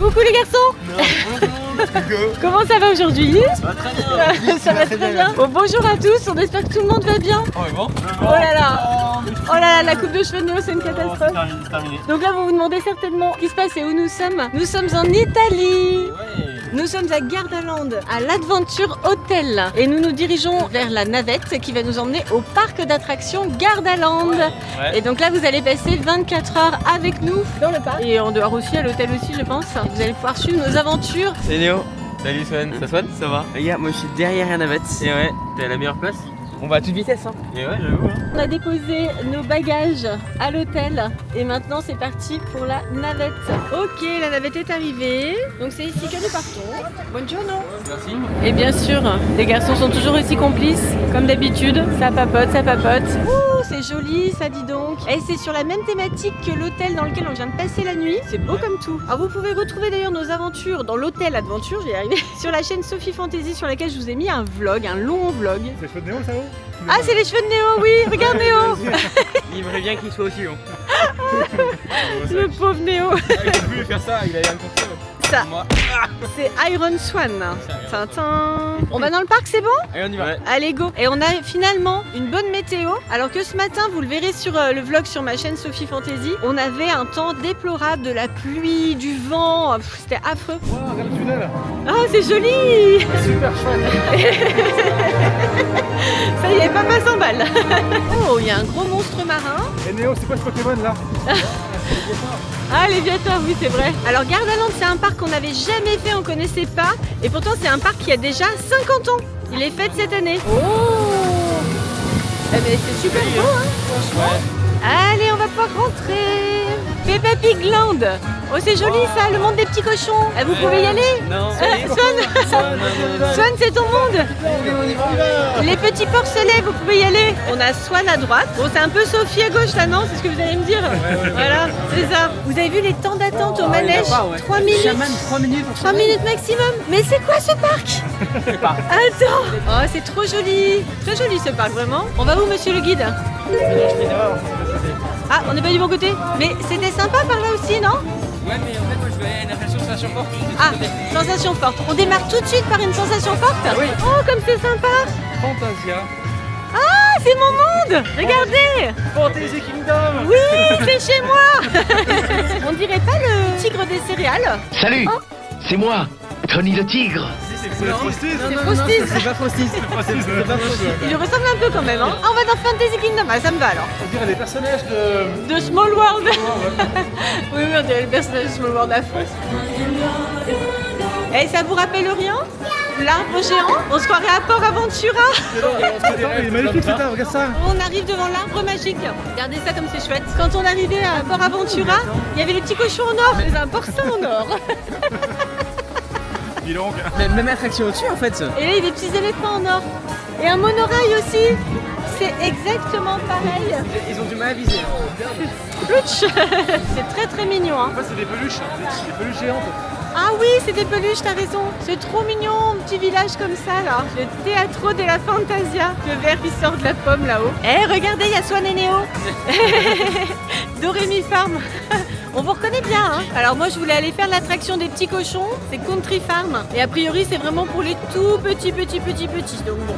Coucou les garçons. Comment ça va aujourd'hui? Ça va très bien. Ça va très bien. Bon, bonjour à tous, on espère que tout le monde va bien. Oh, bon. Oh là là. Oh là là, la coupe de cheveux de Néo, c'est une catastrophe. C'est terminé. Donc là, vous vous demandez certainement ce qui se passe et où nous sommes. Nous sommes en Italie. Ouais. Nous sommes à Gardaland, à l'Adventure Hotel. Et nous nous dirigeons vers la navette qui va nous emmener au parc d'attractions Gardaland. Ouais. Et donc là, vous allez passer 24 heures avec nous dans le parc. Et en dehors aussi, à l'hôtel aussi, je pense. Vous allez pouvoir suivre nos aventures. C'est Néo. Salut Swan, ça Swan? Ça va? Regarde, moi je suis derrière la navette. Et ouais, t'es à la meilleure place? On va à toute vitesse, hein. Et ouais, j'avoue. Hein. On a déposé nos bagages à l'hôtel et maintenant c'est parti pour la navette. Ok, la navette est arrivée. Donc c'est ici que nous partons. Buongiorno. Merci. Et bien sûr, les garçons sont toujours aussi complices, comme d'habitude. Ça papote, ça papote. Ouh, c'est joli, ça dit donc. Et c'est sur la même thématique que l'hôtel dans lequel on vient de passer la nuit. C'est beau comme tout. Alors vous pouvez retrouver d'ailleurs nos aventures dans l'hôtel Adventure, j'y arrivé, sur la chaîne Sophie Fantasy sur laquelle je vous ai mis un vlog, un long vlog. C'est les cheveux de Néo, ça va? Ah, c'est les cheveux de Néo, oui, regarde Néo. Il aimerait bien qu'il soit aussi long. Le pauvre Néo. Il a voulu faire ça, il a eu un conseil. Ça, Moi. c'est Iron Swan. Tintin. On va dans le parc, c'est bon? Allez, on y va. Ouais. Allez, go. Et on a finalement une bonne météo. Alors que ce matin, vous le verrez sur le vlog sur ma chaîne Sophie Fantasy, on avait un temps déplorable, de la pluie, du vent. Pff, c'était affreux. Wow, regarde le tunnel. Ah, c'est joli. Super chouette. Ça y est, papa s'emballe. Oh, il y a un gros monstre marin. Et Néo, c'est quoi ce Pokémon là? Ah, Léviator, oui, c'est vrai. Alors, Gardaland, c'est un parc qu'on n'avait jamais fait, on connaissait pas. Et pourtant, c'est un parc qui a déjà 50 ans. Il est fait cette année. Oh. Eh ben, c'est super beau, hein, franchement. Allez, on va pouvoir rentrer. Peppa Pig Land. Oh, c'est joli ça, le monde des petits cochons. Eh, vous pouvez y aller? Non. Swan, c'est ton monde. Les petits porcelets, vous pouvez y aller. On a Swan à droite. Bon, c'est un peu Sophie à gauche là, non? C'est ce que vous allez me dire. Voilà, c'est ça. Vous avez vu les temps d'attente au manège? 3 minutes. 3 minutes. 3 minutes maximum. Mais c'est quoi ce parc? Je sais pas. Attends. Oh, c'est trop joli. Très joli ce parc, vraiment. On va où, monsieur le guide? Ah, on n'est pas du bon côté. Mais c'était sympa par là aussi, non? Ouais, mais en fait, moi je vais à une sensation forte. Ah, sensation forte. On démarre tout de suite par une sensation forte? Oui. Oh, comme c'est sympa. Fantasia. Ah, c'est mon monde. Regardez. Fantasy Kingdom. Oui, c'est chez moi. On dirait pas le tigre des céréales? Salut, Oh. c'est moi, Tony le tigre. C'est le Frosties. C'est Frosties. C'est pas Frosties. C'est pas Frosties. Il lui ressemble un peu quand même, hein. Ah, on va dans Fantasy Kingdom. Ah, ça me va alors. On dirait les personnages de... De Small World. Oui, on dirait le personnage de Small World à fond. Et ça vous rappelle rien? L'arbre géant? On se croirait à Port Aventura. Attends, il est magnifique cet arbre, regarde ça. On arrive devant l'arbre magique. Regardez ça comme c'est chouette. Quand on arrivait à Port Aventura, il y avait le petit cochon en or. C'est un porcin en or. Dis donc. Même attraction au-dessus en fait. Et là, il y a des petits éléphants en or. Et un monorail aussi. C'est exactement pareil. Ils ont du mal à viser. Plouch. C'est très très mignon, hein. En fait, c'est des peluches. Des peluches géantes. Ah oui, c'est des peluches, t'as raison. C'est trop mignon, un petit village comme ça là. Le Teatro della Fantasia. Le verre qui sort de la pomme là-haut. Eh, regardez, il y a Swan et Néo. Dorémy Farm. On vous reconnaît bien, hein. Alors moi je voulais aller faire l'attraction des petits cochons, c'est Country Farm. Et a priori c'est vraiment pour les tout petits. Donc bon,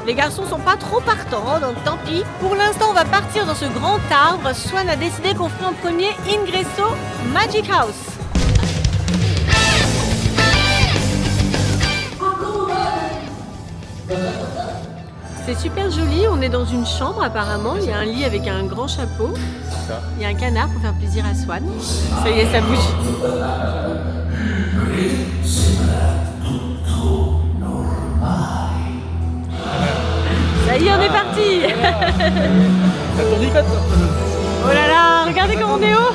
les garçons sont pas trop partants, donc tant pis. Pour l'instant on va partir dans ce grand arbre. Swan a décidé qu'on ferait en premier Ingresso Magic House. C'est super joli, on est dans une chambre apparemment, il y a un lit avec un grand chapeau. Il y a un canard pour faire plaisir à Swan. Ça y est, ça bouge. Ça y est, on est parti. Ça tournicote. Oh là là, regardez comment on est haut.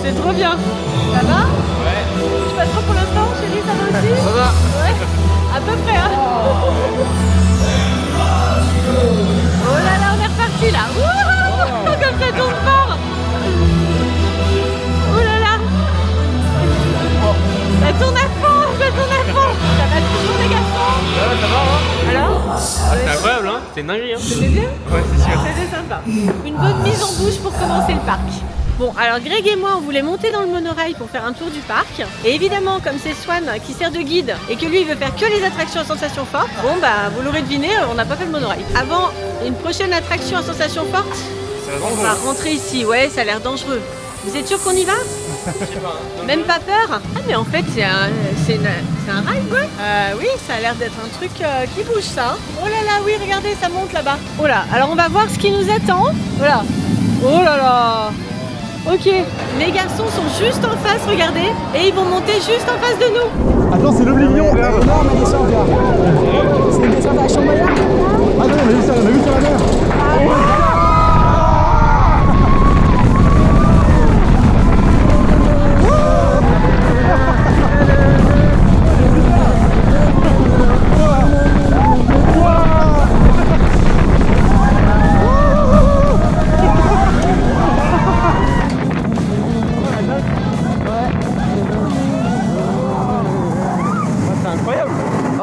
C'est trop bien. Ça va? Ouais. Je pas trop pour l'instant, chérie, ça va aussi? Ça va. Ouais, à peu près, hein. Oh là là, on est reparti là. Wouhou, comme ça tourne fort. Oh là là. Ça tourne à fond, ça tourne à fond. Ça va toujours les garçons. Ouais, ça va, hein. Alors? Ah, c'est incroyable, hein. C'est une dinguerie, hein. C'était bien? Ouais, c'est sûr. C'était sympa. Une bonne mise en bouche pour commencer le parc. Bon, alors Greg et moi, on voulait monter dans le monorail pour faire un tour du parc. Et évidemment, comme c'est Swan qui sert de guide et que lui, il veut faire que les attractions à sensations fortes, bon bah, vous l'aurez deviné, on n'a pas fait le monorail. Avant une prochaine attraction à sensations fortes, on va rentrer ici. Ouais, ça a l'air dangereux. Vous êtes sûr qu'on y va? Même pas peur? Ah mais en fait c'est un ride, ouais. Oui, ça a l'air d'être un truc qui bouge ça. Oh là là, oui, regardez, ça monte là-bas. Oh là, alors on va voir ce qui nous attend. Voilà. Oh là là. Ok, les garçons sont juste en face, regardez. Et ils vont monter juste en face de nous. Attends, c'est l'Oblivion. Énorme descente là. C'est une descente à Chamboyard. Ah non, on a vu ça, sur la mer.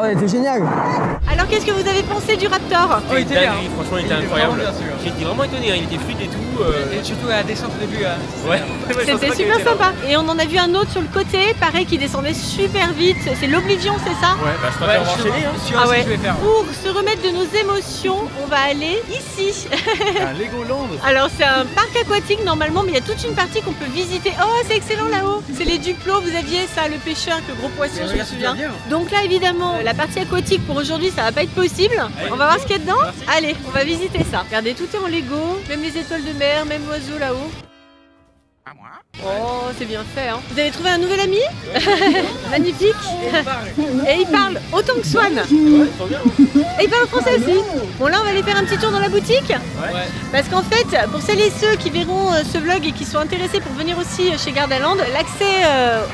C'était génial. Alors qu'est-ce que vous avez pensé du Raptor? Oh, il était bien. Franchement, il était incroyable. J'étais vraiment étonné, il était fluide et tout. Et surtout à la descente au début. Ouais. C'était super sympa. Et on en a vu un autre sur le côté, pareil, qui descendait super vite. C'est l'Oblivion, c'est ça? Ouais, bah je préfère enchaîner. Ah ouais. Je vais faire. Pour se remettre de nos émotions, on va aller ici. Un Legoland. Alors c'est un parc aquatique normalement, mais il y a toute une partie qu'on peut visiter. Oh, c'est excellent là-haut. C'est les Duplos, vous aviez ça, le pêcheur, avec le gros poisson, je me souviens. Donc là, évidemment, la partie aquatique pour aujourd'hui, ça va pas être possible. On va voir ce qu'il y a dedans. Allez, on va visiter ça. Regardez, tout est en Lego, même les étoiles de mer, même l'oiseau là-haut. Oh, c'est bien fait, hein. Vous avez trouvé un nouvel ami? Magnifique. Et il parle autant que Swan. Et il parle français aussi. Bon, là, on va aller faire un petit tour dans la boutique. Parce qu'en fait, pour celles et ceux qui verront ce vlog et qui sont intéressés pour venir aussi chez Gardaland, l'accès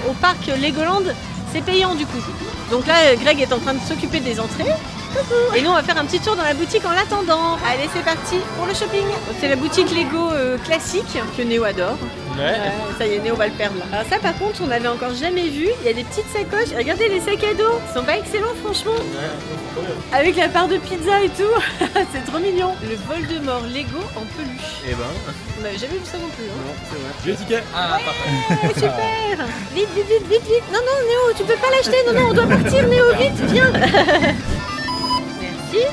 au parc Legoland, c'est payant du coup. Donc là, Greg est en train de s'occuper des entrées. Et nous on va faire un petit tour dans la boutique en l'attendant. Allez, c'est parti pour le shopping. C'est la boutique Lego classique que Néo adore. Ouais. Ça y est, Néo va le perdre là. Alors ça par contre on n'avait encore jamais vu. Il y a des petites sacoches. Regardez les sacs à dos. Ils sont pas excellents franchement. Avec la part de pizza et tout. C'est trop mignon. Le Voldemort Lego en peluche. Et ben. On n'avait jamais vu ça non plus. Hein. C'est vrai. J'ai le ticket. Ah, Ouais, super. Vite, vite, vite, vite, vite. Non, non, Néo, tu peux pas l'acheter. Non, non, on doit partir, Néo, vite, viens. Merci.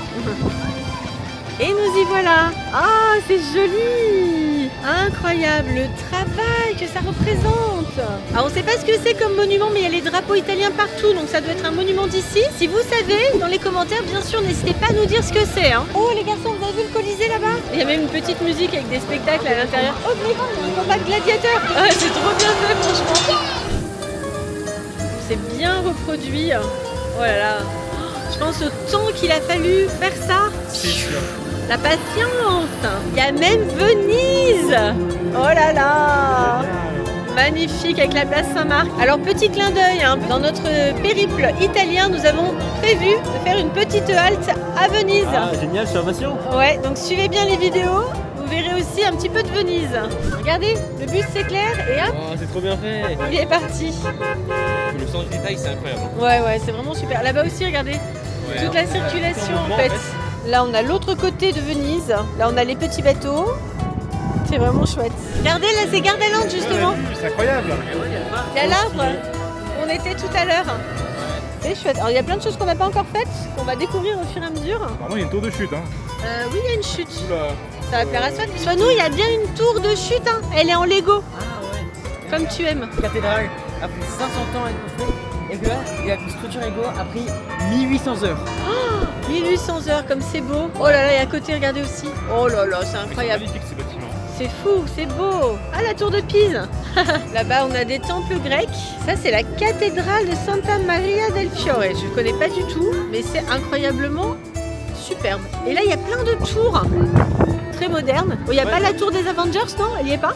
Et nous y voilà. Ah, c'est joli. Incroyable le travail que ça représente. Alors on sait pas ce que c'est comme monument, mais il y a les drapeaux italiens partout, donc ça doit être un monument d'ici. Si vous savez, dans les commentaires, bien sûr, n'hésitez pas à nous dire ce que c'est. Hein. Oh les garçons, vous avez vu le Colisée là-bas? Il y a même une petite musique avec des spectacles à l'intérieur. Oh mais non, il y a un combat de gladiateurs. Ah, c'est trop bien fait franchement. C'est bien reproduit. Oh là là. Je pense au temps qu'il a fallu faire ça. C'est sûr. La patience. Il y a même Venise. Oh là là. Magnifique avec la place Saint-Marc. Alors petit clin d'œil, hein, dans notre périple italien, nous avons prévu de faire une petite halte à Venise. Ah, génial, je suis impatient. Ouais, donc suivez bien les vidéos. Vous verrez aussi un petit peu de Venise. Regardez, le bus s'éclaire et hop, Oh, c'est trop bien fait. il est parti. Le sens du détail, c'est incroyable. Ouais, ouais, c'est vraiment super. Là-bas aussi, regardez, toute la circulation en fait. Là, on a l'autre côté de Venise. Là, on a les petits bateaux. C'est vraiment chouette. Regardez, là, c'est Gardaland justement. C'est incroyable. Il y a l'arbre où on était tout à l'heure. C'est chouette. Alors, il y a plein de choses qu'on n'a pas encore faites, qu'on va découvrir au fur et à mesure. Apparemment, il y a une tour de chute. Hein. Oui, il y a une chute. Oula. Ça va plaire à Swan. Swan, nous, il y a bien une tour de chute. Hein. Elle est en Lego, Ah ouais. comme tu aimes. La cathédrale a pris 500 ans à être construite. Et que là, la structure Lego a pris 1800 heures. 1800 heures, comme c'est beau. Oh là là, et à côté, regardez aussi. Oh là là, c'est incroyable. Magnifique ces bâtiments. C'est fou, c'est beau. Ah, la tour de Pise. Là-bas, on a des temples grecs. Ça, c'est la cathédrale de Santa Maria del Fiore. Je ne connais pas du tout, mais c'est incroyablement superbe. Et là, il y a plein de tours. Très moderne. Bon, il n'y a pas la tour des Avengers, non? Elle n'y est pas.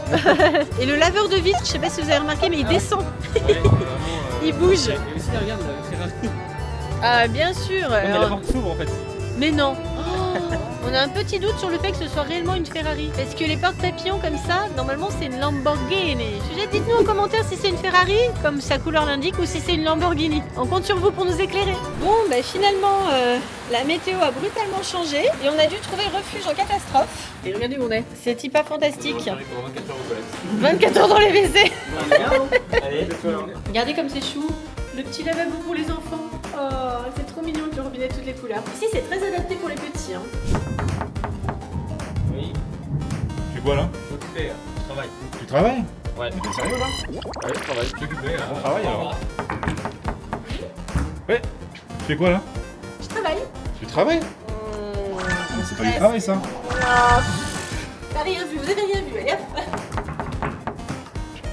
Et le laveur de vitres, je sais pas si vous avez remarqué, mais il descend. Il bouge. Et aussi, regarde, le Ferrari. Ah, bien sûr. Mais la porte s'ouvre en fait. Mais non. Oh, On a un petit doute sur le fait que ce soit réellement une Ferrari. Parce que les porte-papillons comme ça, normalement c'est une Lamborghini. Sujet, dites-nous en commentaire si c'est une Ferrari, comme sa couleur l'indique, ou si c'est une Lamborghini. On compte sur vous pour nous éclairer. Bon, bah finalement, la météo a brutalement changé et on a dû trouver refuge en catastrophe. Et regardez où on est. C'est pas fantastique. 24 heures dans les WC. Allez, Regardez comme c'est chou. Le petit lavabo pour les enfants. Oh, c'est trop mignon avec le robinet de toutes les couleurs. Ici, c'est très adapté pour les petits. Hein. Oui, Tu fais quoi là? occupé, je travaille. Tu travailles? Ouais. Mais t'es sérieux là? Ouais, je travaille. Je suis occupé. Bon travail alors. Ouais. Tu fais quoi là? Je travaille. Tu travailles? Mais c'est pas du travail ça. Ah, t'as rien vu, vous avez rien vu. Allez hop.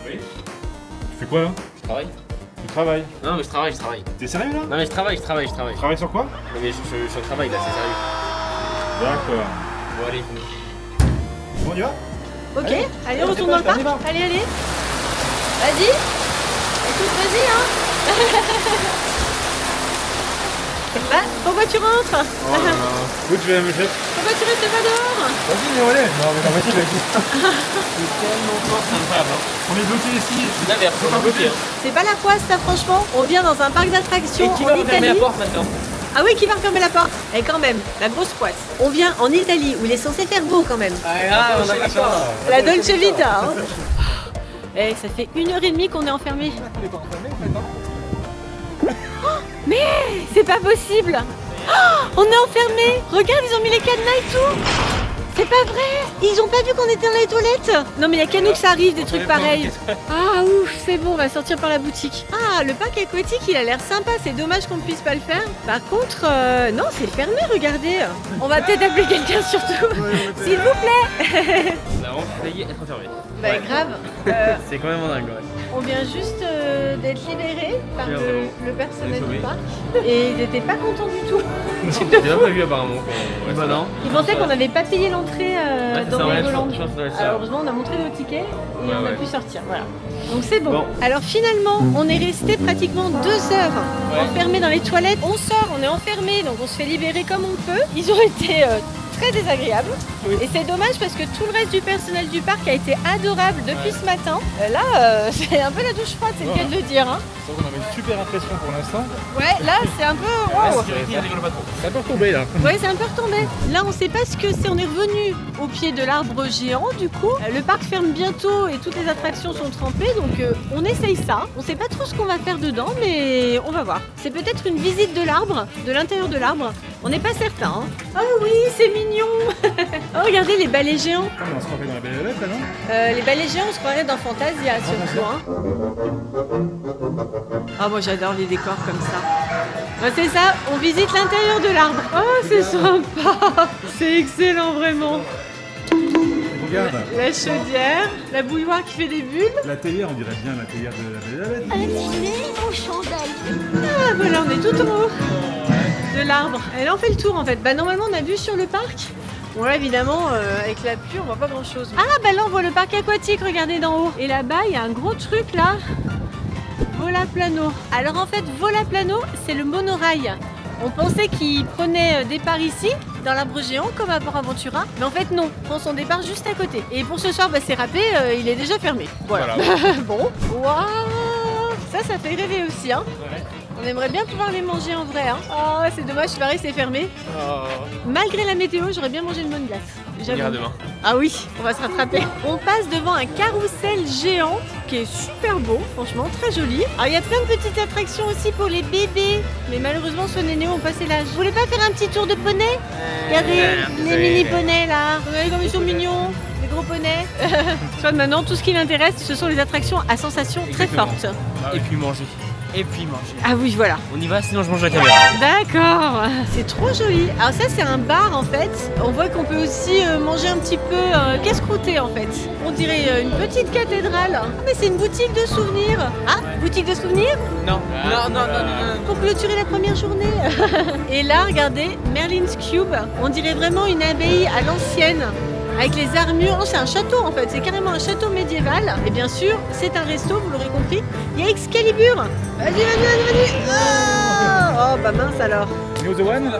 Oui. Tu fais quoi là? Je travaille. Tu travailles. Non, mais je travaille. T'es sérieux là? Non, mais je travaille. Tu travailles sur quoi? Non, mais je suis au travail là, c'est sérieux. D'accord. Bon, allez, Bon, on y va? Ok, allez, on on retourne se dans le parc. dépêche, Allez, allez. Vas-y. Écoute, vas-y, hein. Bah, pourquoi tu rentres? Oh là là. Écoute, je vais me jeter. Pourquoi tu restes pas dehors? Vas-y, mais allez. Non, mais vas-y, vas-y. c'est incroyable. On est bloqué ici. Là, mais après, on va bloquer. C'est pas la poisse, ça, franchement. On vient dans un parc d'attractions Et qui en va fermer Italie. la porte maintenant? Ah oui, qui va refermer la porte? Et quand même, la grosse poisse. On vient en Italie où il est censé faire beau quand même. Ah, on a pas ça. La Dolce Vita. Hein. Eh, ça fait 1h30 qu'on est enfermés. Oh, mais c'est pas possible. Oh, on est enfermés. Regarde, ils ont mis les cadenas et tout. C'est pas vrai. Ils ont pas vu qu'on était dans les toilettes. Non mais il y a qu'à nous que ça arrive des trucs pareils. Ah ouf, c'est bon, on va sortir par la boutique. Ah, le parc aquatique, il a l'air sympa. C'est dommage qu'on puisse pas le faire. Par contre, non, c'est fermé, regardez. On va peut-être appeler quelqu'un surtout. S'il vous plaît. On a vraiment failli être enfermé. Bah grave. C'est quand même dingue, ouais. On vient juste d'être libérés par Bien, le personnel On est du sauvés. parc et ils n'étaient pas contents du tout. J'ai pas prévu apparemment. Bah non. Ils pensaient qu'on n'avait pas payé l'entrée c'est dans ça, ouais, Legoland. je pense que ça doit être ça. Alors heureusement on a montré nos tickets et Ouais, on a ouais. pu sortir. Voilà. Donc c'est bon. Bon. Alors finalement on est resté pratiquement 2 heures enfermés dans les toilettes. On sort, on est enfermés, donc on se fait libérer comme on peut. Ils ont été très désagréables. Et c'est dommage parce que tout le reste du personnel du parc a été adorable depuis ce matin. Là c'est un peu la douche froide, c'est le cas de le dire. Hein. Donc on avait une super impression pour l'instant. Ouais, là c'est un peu... La Wow. sécurité, elle rigole pas trop. Ça peut retomber là. Ouais, c'est un peu retombé. Là, on sait pas ce que c'est. On est revenu au pied de l'arbre géant, du coup. Le parc ferme bientôt et toutes les attractions sont trempées, donc on essaye ça. On sait pas trop ce qu'on va faire dedans, mais on va voir. C'est peut-être une visite de l'arbre, de l'intérieur de l'arbre. On n'est pas certain. Hein. Oh oui, c'est mignon. Oh, regardez les balais géants. On se rappelle dans la Belle et la Bête là, non? Les balais géants, on se croirait dans Fantasia, surtout. Hein. Ah, moi j'adore les décors comme ça. Ouais, c'est ça, on visite l'intérieur de l'arbre. Oh, c'est sympa. C'est excellent, vraiment. Regarde. La chaudière, la bouilloire qui fait des bulles. La théière, on dirait bien la théière de la Belle et la Bête. Un dîner aux chandelles. Ah, voilà, on est tout en haut de l'arbre. Et là, on fait le tour en fait. Bah, normalement, on a vu sur le parc. Bon, là, évidemment, avec la pluie, on voit pas grand chose. Ah, bah là, on voit le parc aquatique, regardez d'en haut. Et là-bas, il y a un gros truc là. Volaplano. Alors en fait, Volaplano, c'est le monorail. On pensait qu'il prenait départ ici, dans l'arbre géant, comme à Port Aventura. Mais en fait, non. Il prend son départ juste à côté. Et pour ce soir, bah, c'est râpé, il est déjà fermé. Voilà. Bon. Waouh. Ça fait rêver aussi, hein. On aimerait bien pouvoir les manger en vrai, hein. Oh, c'est dommage, pareil, c'est fermé. Malgré la météo, j'aurais bien mangé une bonne glace. On ira demain. Ah oui, on va se rattraper. On passe devant un carrousel géant qui est super beau, franchement très joli. Alors il y a plein de petites attractions aussi pour les bébés, mais malheureusement ceux nénés ont passé l'âge. Vous voulez pas faire un petit tour de poney? Regardez, les mini poneys là. Regardez comme ils sont mignons, les gros poneys. Soit maintenant, tout ce qui l'intéresse, ce sont les attractions à sensations très Exactement. fortes. Et puis manger. Et puis manger. Ah oui, voilà. On y va, sinon je mange la caméra. D'accord, c'est trop joli. Alors ça c'est un bar en fait. On voit qu'on peut aussi manger un petit peu casse-croûté en fait. On dirait une petite cathédrale. Ah, mais c'est une boutique de souvenirs. Ah, boutique de souvenirs Non. Non. pour clôturer la première journée. Et là, regardez, Merlin's Cube. On dirait vraiment une abbaye à l'ancienne. Avec les armures, non, c'est un château en fait, c'est carrément un château médiéval. Et bien sûr, c'est un resto, vous l'aurez compris. Il y a Excalibur. Vas-y. Oh bah mince alors. New the one?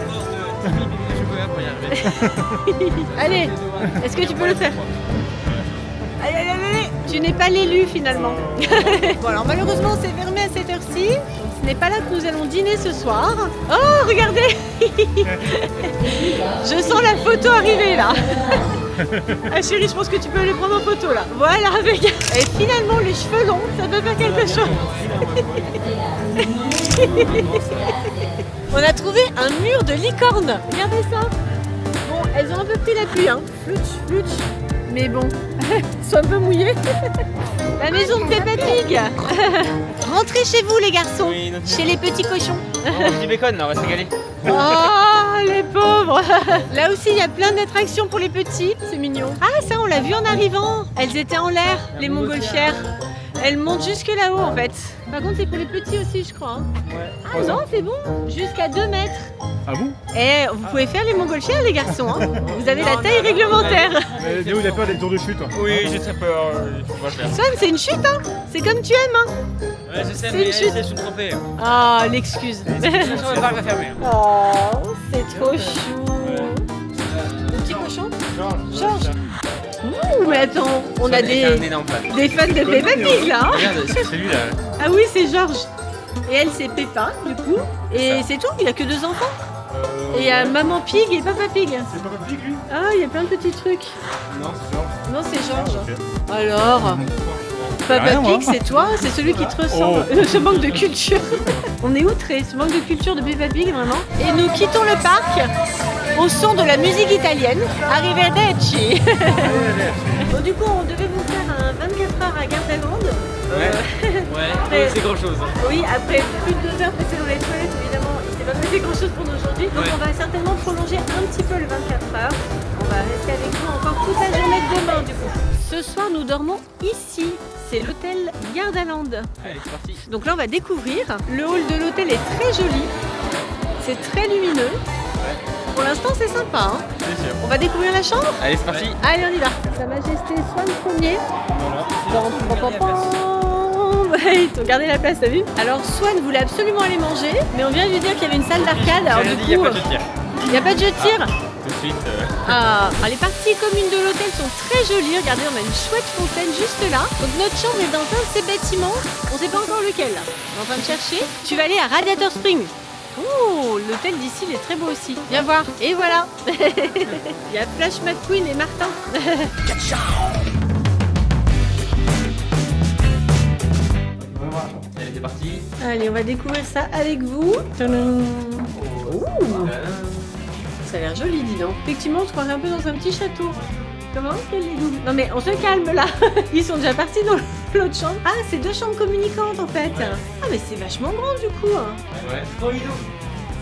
hein, pour y arriver. Allez, est-ce que tu peux le faire? Allez, allez, allez. Tu n'es pas l'élu finalement. Bon alors malheureusement c'est fermé à cette heure-ci. Donc, ce n'est pas là que nous allons dîner ce soir. Oh regardez. Je sens la photo arriver là. Ah chérie, je pense que tu peux les prendre en photo là. Voilà, avec. Et finalement les cheveux longs, ça peut faire quelque chose. On a trouvé un mur de licorne. Regardez ça. Bon, elles ont un peu pris la pluie, hein. Flutch, flutch. Mais bon, ils sont un peu mouillés. La maison de Peppa Pig. Rentrez chez vous les garçons, Oui, non, chez les petits cochons. Du bacon, là, on va se régaler. Oh les pauvres. Là aussi il y a plein d'attractions pour les petits, c'est mignon. Ah ça on l'a vu en arrivant. Elles étaient en l'air, les montgolfières. Elles montent jusque là-haut en fait. Par contre c'est pour les petits aussi je crois. Ah non c'est bon, jusqu'à 2 mètres. Ah bon? Eh vous pouvez faire les montgolfières les garçons hein. Vous avez la taille réglementaire. Mais Néo, il a peur des tours de chute. Oui, j'ai très peur. On va le faire. Swan c'est une chute hein. C'est comme tu aimes hein. Ouais, je sais, C'est mais une chute. elle s'est trompée. Ah l'excuse. Le bar va fermer. Oh c'est trop chou. Le petit cochon Georges. Ouh mais attends, on a Un des énorme fan. fans de Peppa Pig là hein. Regarde, c'est celui-là. Ah oui, c'est Georges. Et elle, c'est Peppa, du coup. Et c'est tout, il a que 2 enfants. Et il y a Maman Pig et Papa Pig. C'est pas Pig lui? Ah, il y a plein de petits trucs. Non, c'est Georges. Non, c'est Georges. Ok. Alors, Papa rien, moi. Pig, c'est toi, c'est celui qui te ressemble. Ce manque de culture. On est outrés, ce manque de culture de Peppa Pig, vraiment. Et nous quittons le parc au son de la musique italienne. Arrivederci. Bon, du coup, on devait vous faire un 24 heures à Gardaland. Ouais, c'est grand chose. Oui, après plus de 2 heures passées dans les toilettes, évidemment, il s'est pas passé grand chose pour nous aujourd'hui. Donc Ouais. on va certainement prolonger un petit peu le 24 heures. On va rester avec vous encore toute la journée de demain du coup. Ce soir, nous dormons ici. C'est l'hôtel Gardaland. Allez, c'est parti. Donc là, on va découvrir. Le hall de l'hôtel est très joli. C'est très lumineux. Pour l'instant, c'est sympa. Hein. C'est sûr. On va découvrir la chambre. Allez, c'est parti. Allez, on y va. Sa Majesté Swan Ier. Ouais, ils t'ont gardé la place, t'as vu? Alors Swan voulait absolument aller manger, mais on vient de lui dire qu'il y avait une salle d'arcade. Alors J'ai du dit, il n'y coup, a pas de tir. il n'y a pas de jeu de tir. Tout de suite. Ah, les parties communes de l'hôtel sont très jolies. Regardez, on a une chouette fontaine juste là. Donc notre chambre est dans un de ces bâtiments. On sait pas encore lequel là. On est en train de chercher. Tu vas aller à Radiator Springs. Oh, l'hôtel d'ici il est très beau aussi. Viens voir. Et voilà. Il y a Flash McQueen et Martin. Allez, c'est parti. Allez, on va découvrir ça avec vous. Tadam. Ouh. Ça a l'air joli, dis donc. Effectivement, on se croirait un peu dans un petit château. Comment? Non mais on se calme là. Ils sont déjà partis dans l'autre chambre. Ah, c'est 2 chambres communicantes en fait. Ah mais c'est vachement grand du coup. Ouais. Oh, Ido.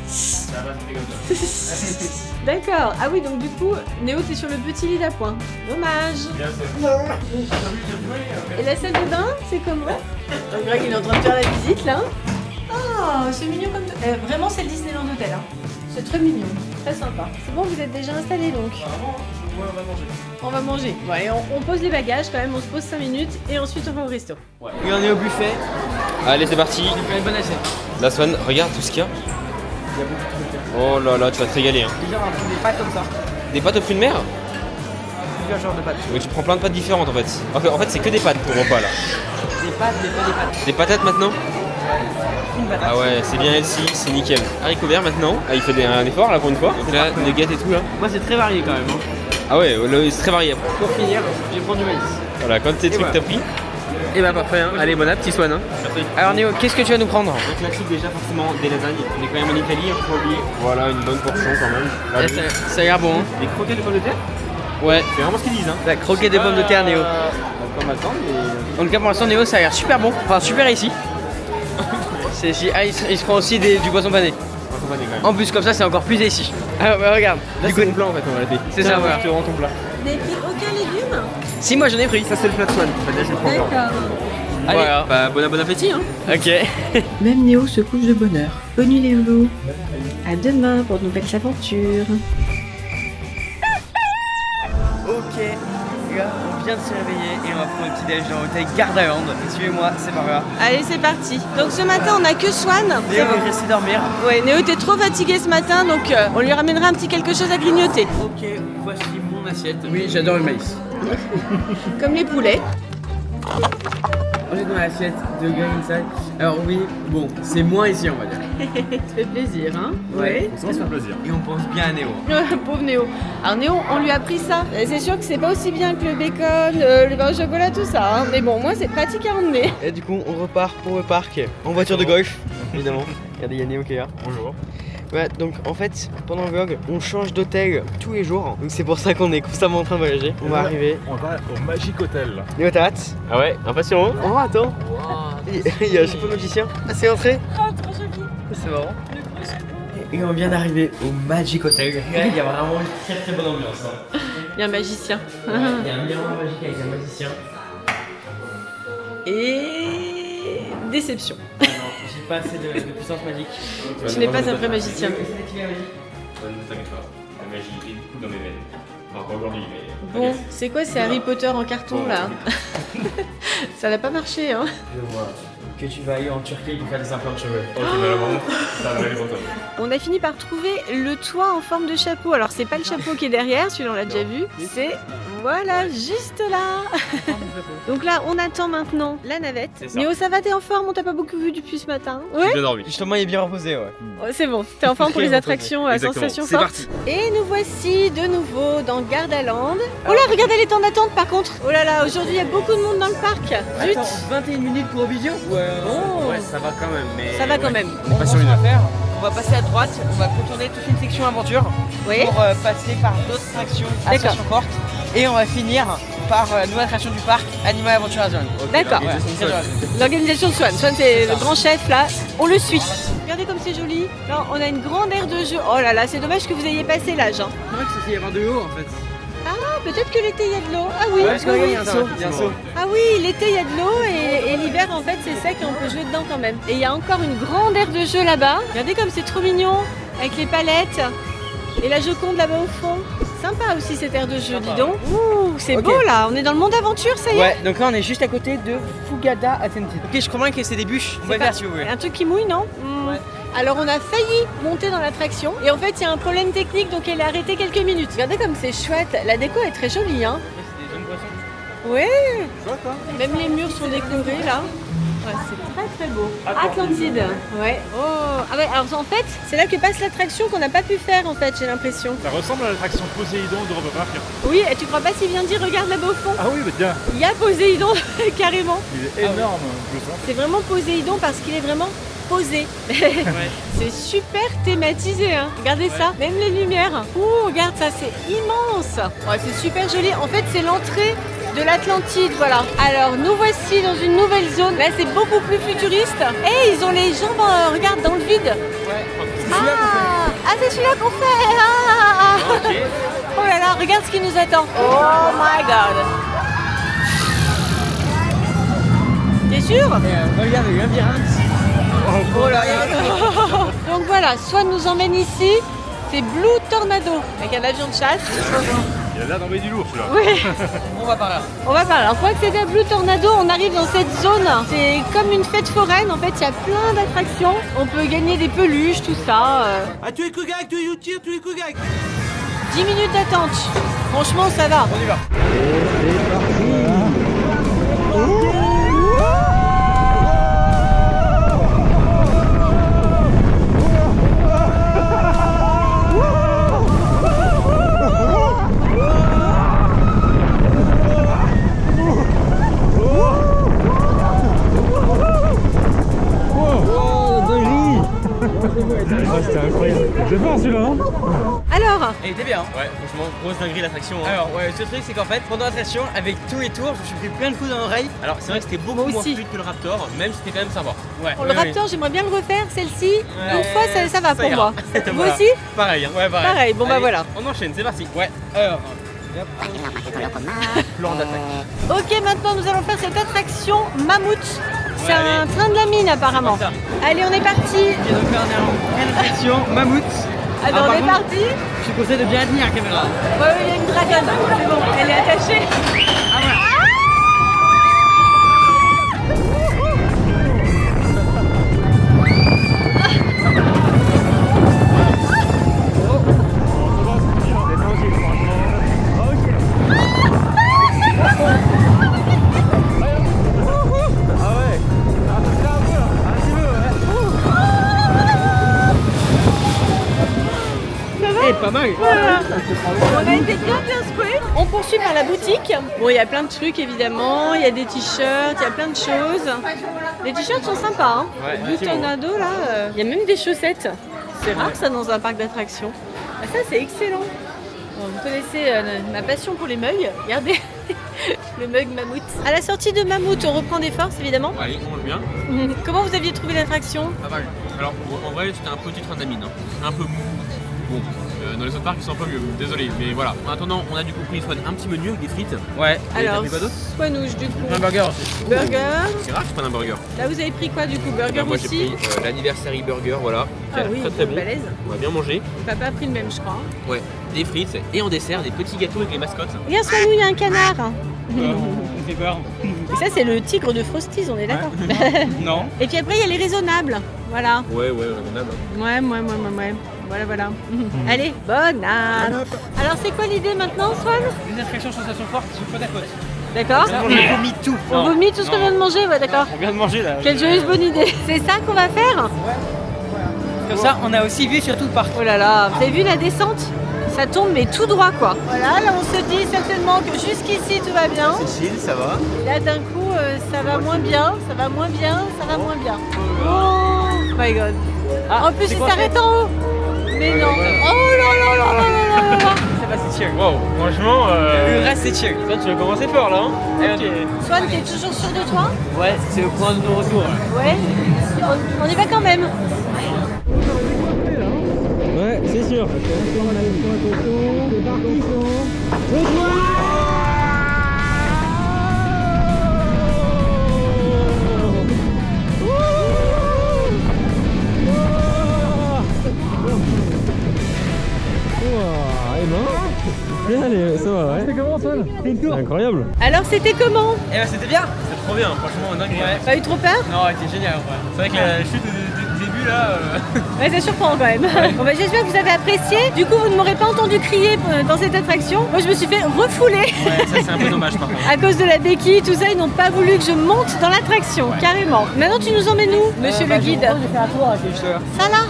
Ça va, c'est comme ça. D'accord. Ah oui, donc du coup, Néo, t'es sur le petit lit d'appoint. Dommage. Et la salle de bain, c'est comment? Donc Greg, il est en train de faire la visite là. Oh, c'est mignon comme... vraiment, c'est le Disneyland Hotel. Hein. C'est très mignon, très sympa. C'est bon, vous êtes déjà installés donc? On va manger. On va manger. Bon, allez, on pose les bagages quand même, on se pose 5 minutes et ensuite on va au resto. Ouais. Et on est au buffet. Allez, c'est parti. Une bonne assiette. La Swan, regarde tout ce qu'il y a. Il y a beaucoup de trucs. Oh là là, tu vas te régaler. Hein. Déjà, on prend des pâtes comme ça. Des pâtes aux fruits de mer? Plusieurs genres de pâtes. Oui, tu prends plein de pâtes différentes en fait. En fait, c'est que des pâtes pour le repas là. Des pâtes, des pâtes. Des patates maintenant? Une patate. Ah ouais, c'est bien Elsie, c'est nickel. Haricot vert maintenant. Ah, il fait un effort là pour une fois. Donc là, nuggets et tout là. Moi, c'est très varié quand même. Hein. Ah ouais, c'est très varié. Pour finir, je vais prendre du maïs. Voilà, quand tes trucs voilà. t'as pris. Et bah parfait, hein. Allez, bon appétit Swan. Hein. Alors Néo, qu'est-ce que tu vas nous prendre? Le classique déjà forcément des lasagnes. On est quand même en Italie, faut pas oublier. Voilà, une bonne portion quand même. Là, Ça a l'air bon. Hein. des croquettes de pommes de terre. Ouais. C'est vraiment ce qu'ils disent. Hein. La croquette des pommes de terre, Néo. On va attendre, mais... En tout cas, pour l'instant, Néo, ça a l'air super bon. Enfin, super ici. C'est ici. Ah, il se prend aussi du poisson pané. On va quand même. En plus, comme ça, c'est encore plus ici. Ah, bah regarde. Là, Du c'est coup, mon plat en fait, on va la c'est ça, voilà. Tu rends ton plat. Vous n'avez pris aucun légume? si, moi j'en ai pris. Ça, c'est le plat de Swan. Déjà, je le prends encore. D'accord. Allez, Voilà. bah, bon appétit. Hein. Ok. Même Néo se couche de bonne heure. Bonne nuit les loulous. À demain pour de nouvelles aventures. Ok. gars, on vient de se réveiller et on va prendre un petit déj dans l'hôtel Gardaland. Suivez-moi, c'est par là. Allez, c'est parti. Donc ce matin, on a que Swan. Léo est resté dormir. Ouais, Néo était trop fatigué ce matin, donc on lui ramènera un petit quelque chose à grignoter. Ok, voici mon assiette. Oui, j'adore le maïs. Comme les poulets. On est dans l'assiette de Green Inside. Alors oui, bon, c'est moins ici on va dire. Ça fait plaisir, hein? Ouais. Ça se fait plaisir. Et on pense bien à Néo. Pauvre Néo. Alors Néo, on lui a pris ça. C'est sûr que c'est pas aussi bien que le bacon, le pain au chocolat, tout ça. Hein. Mais bon, moi c'est pratique à emmener. Et du coup, on repart pour le parc en voiture de golf, évidemment. Regardez, il y a Néo qui est là. Bonjour. Ouais, donc en fait, pendant le vlog, on change d'hôtel tous les jours. Donc c'est pour ça qu'on est constamment en train de voyager. On va arriver. On va au Magic Hotel. Néo, t'as hâte? Ah ouais, impatient. Oh, attends. Il y a un chef magicien. Ah, c'est l'entrée? Ah, trop joli. C'est marrant. Et on vient d'arriver au Magic Hotel. Il y a vraiment une très bonne ambiance. Hein. Il y a un magicien. Ouais, il y a un miroir magique avec un magicien. Et déception. Ah non, j'ai pas assez de puissance magique. Tu n'es pas un vrai magicien. Ne t'inquiète pas, la magie est beaucoup dans mes veines. Enfin, pas aujourd'hui, mais. Bon, c'est quoi, c'est Harry Potter en carton là? Ça n'a pas marché, hein? Je vois que tu vas aller en Turquie pour faire des implants de cheveux. Ok, mais là, vraiment, ça va aller pour toi. On a fini par trouver le toit en forme de chapeau. Alors c'est pas le chapeau qui est derrière, celui-là on l'a déjà vu. C'est, voilà, juste là. Donc là, on attend maintenant la navette. C'est ça. Néo, ça va, t'es en forme? On t'a pas beaucoup vu depuis ce matin? J'ai Ouais? bien dormi. Justement, il est bien reposé, ouais. Ouais, c'est bon, t'es en forme pour les attractions à Exactement. sensations C'est fortes. parti. Et nous voici de nouveau dans Gardaland. Oh là, regardez les temps d'attente par contre. Oh là là, aujourd'hui il y a beaucoup de monde dans le parc. Zut. Attends, 21 minutes pour Obisio? Ouais. Oh. Ouais, ça va quand même, mais. Ça va quand même. Pas sur une affaire. On va passer à droite, on va contourner toute une section aventure Oui. pour passer par d'autres attractions, attractions fortes. Et on va finir par la nouvelle attraction du parc, Animal Adventure Zone. D'accord. Ouais, c'est très L'organisation de Swan. Swan c'est le grand chef là. On le suit. Regardez comme c'est joli. Là, on a une grande aire de jeu. Oh là là, c'est dommage que vous ayez passé l'âge. Hein. C'est vrai que ça y avoir de l'eau en fait. Ah, peut-être que l'été il y a de l'eau. Ah oui. Parce que oui, regarde, oui. il y a un saut. Ah oui, l'été il y a de l'eau et l'hiver en fait c'est sec et on peut jouer dedans quand même. Et il y a encore une grande aire de jeu là-bas. Regardez comme c'est trop mignon avec les palettes et la Joconde là-bas au fond. Sympa aussi cette aire de jeu, dis donc. Ouh, c'est Ok. beau là. On est dans le monde aventure, ça y est. Ouais, donc là on est juste à côté de Fugada Attentive. Ok, je crois bien que c'est des bûches. On va C'est faire pas- si vous voulez. Un truc qui mouille, non? Ouais. Alors on a failli monter dans l'attraction et en fait il y a un problème technique donc elle est arrêtée quelques minutes. Regardez comme c'est chouette, la déco est très jolie hein. C'est des jeunes poissons. Ouais, Chouette hein. même les murs sont décorés là. Ouais, c'est très très beau. Atlantide. Ouais. Oh, ah ouais, alors en fait c'est là que passe l'attraction qu'on n'a pas pu faire en fait j'ai l'impression. Ça ressemble à l'attraction Poséidon de Robert Park. Oui, et tu crois pas s'il vient dire regarde là-bas au fond? Ah oui, bah tiens, Il y a Poséidon carrément. il est énorme le son. C'est vraiment Poséidon parce qu'il est vraiment posé. C'est super thématisé, hein. Regardez ça, même les lumières. Ouh, regarde ça, c'est immense. Ouais, c'est super joli. En fait, c'est l'entrée de l'Atlantide, voilà. Alors, nous voici dans une nouvelle zone. Là, c'est beaucoup plus futuriste. Et ils ont les jambes, regarde, dans le vide. Ouais. Ah, c'est celui-là qu'on fait. Ah. Oh là là, regarde ce qui nous attend. Oh my god. T'es sûr? Regarde, il y a un labyrinthe. Oh là là. Donc voilà, Swan nous emmène ici, c'est Blue Tornado, avec un avion de chasse. Il a l'air d'envoyer du lourd celui-là. Oui, On va par là. on va par là. Pour accéder à Blue Tornado, on arrive dans cette zone. C'est comme une fête foraine, en fait, il y a plein d'attractions. On peut gagner des peluches, tout ça. Ah, tu es Kugak, tu tires, tu es Kugak. 10 minutes d'attente. Franchement, ça va. On y va. C'était incroyable. J'ai peur celui-là. Hein. Alors, Elle était bien. Ouais, franchement, grosse dinguerie l'attraction. Hein. Alors, ouais, ce truc, c'est qu'en fait, pendant l'attraction, avec tous les tours, je me suis pris plein de coups dans l'oreille. Alors, c'est vrai que c'était beaucoup Moi moins aussi. fluide que le Raptor, même si c'était quand même sympa. Ouais. pour le Raptor, j'aimerais bien le refaire, celle-ci. Une fois, ça va ça pour ira. moi. Vous Voilà. aussi? Pareil, hein. Ouais, Pareil, bon bah Allez, voilà. On enchaîne, c'est parti. Ouais. Alors. Plan d'attaque. Ok, maintenant nous allons faire cette attraction Mammouth. C'est Ouais, un allez. train de la mine apparemment. C'est ça. Allez, on est parti. Et donc là, on est en pleine attraction, Mammouth. Alors, par on est contre, parti. Je te conseille de bien tenir la caméra. Ouais, il y a une dragonne. C'est bon, elle est attachée. pas mal. Voilà. On a été bien secoués. On poursuit par la boutique. Bon, il y a plein de trucs évidemment. Il y a des t-shirts, il y a plein de choses. Les t-shirts sont sympas. Hein. Ouais, Butonado là. Il y a même des chaussettes. C'est rare ça dans un parc d'attractions. Ah, ça c'est excellent. Bon, vous connaissez ma passion pour les mugs. Regardez. Le mug mammouth. À la sortie de Mammouth, on reprend des forces évidemment. Allez, on mange bien. Comment vous aviez trouvé l'attraction? Pas mal. Alors, en vrai, c'était un petit train d'amine. Hein. Un peu mou. Bon, dans les autres parcs, ils sont un peu mieux. Désolé, mais voilà. En attendant, on a du coup pris soit un petit menu avec des frites. Ouais. Alors, t'as pris quoi d'autre? Squanouche du coup. Un burger aussi. Burger. C'est rare que je prenne un burger. Là, vous avez pris quoi du coup? Burger Moi, j'ai aussi. pris l'anniversary burger, voilà. Qui Ah a oui, très très bon. balèze. On va bien manger. Papa a pris le même, je crois. Ouais, des frites et en dessert, des petits gâteaux avec les mascottes. Regarde, Swanou, il y a un canard. On fait peur. Et ça, c'est le tigre de Frosties, on est d'accord. Non. Et puis après, il y a les raisonnables. Voilà. Ouais, raisonnable. Ouais. Voilà. Allez, bonne âne. Alors, c'est quoi l'idée maintenant, Swan? Une attraction sensation forte sur Côte à Côte. D'accord. On vomit tout. On vomit tout ce qu'on vient de manger, ouais, d'accord. On vient de manger là. Quelle joyeuse bonne idée. C'est ça qu'on va faire? Comme ça, on a aussi vu sur tout le parc. Oh là là, vous avez vu la descente? Ça tombe mais tout droit quoi. Voilà, là on se dit certainement que jusqu'ici tout va bien. C'est chill, ça va. Et là d'un coup ça va moins bien, ça va moins bien. Oh my god. En plus il s'arrête en haut. Mais non. Oh là. Ça va, c'est chill. Wow, franchement. Le reste, c'est chill. Toi, tu vas commencer fort là. Hein. Ok. Swan, t'es toujours sûr de toi? Ouais, c'est le point de retour. Ouais. On y va quand même. Ouais, c'est sûr. Allez, ça va, ouais. C'était comment, Swan? C'est incroyable. Alors c'était comment? Eh ben, c'était bien. C'est trop bien, franchement, on a Ouais. Pas eu trop peur? Non, c'était génial en vrai. C'est vrai que la chute du début là. Ouais, ça surprend quand même. Bon, bah, j'espère que vous avez apprécié. Du coup, vous ne m'aurez pas entendu crier dans cette attraction. Moi, je me suis fait refouler Ouais, ça c'est un peu dommage par contre. à cause de la béquille, tout ça. Ils n'ont pas voulu que je monte dans l'attraction, carrément. Maintenant, tu nous emmènes où, monsieur le guide? J'ai fait un tour avec les cheveux. Ça là?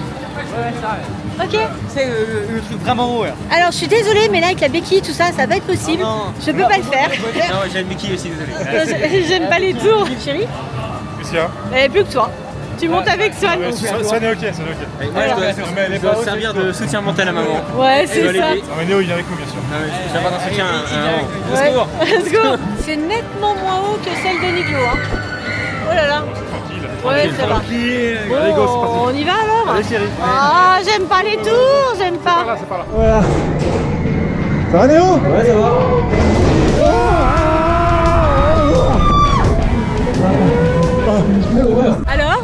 Ouais, ça. Ok. C'est le truc vraiment haut là. Alors, je suis désolée, mais là, avec la béquille, tout ça, ça va pas être possible. Oh non. Je peux pas le faire. Non, j'ai le Mickey aussi, désolé. J'aime pas les tours. Chérie, Qu'est-ce qu'il y a? elle est plus que toi. Tu montes avec Swan. Swan est ok, Swan est ok. Moi, je dois servir de soutien mental à maman. Ouais, c'est ça. Ah, mais Néo, il vient avec nous, bien sûr. Je vais avoir un soutien à Ouais. secours. Let's go. C'est nettement moins haut que celle de Niglo. Hein. Oh là là. Tranquille. Ouais, ça va. Allez, go, c'est parti. On y va alors? Allez, chérie. Ah, j'aime pas les tours, j'aime pas. C'est par là. Voilà. Ça va, Néo? Ouais, ça va. Alors?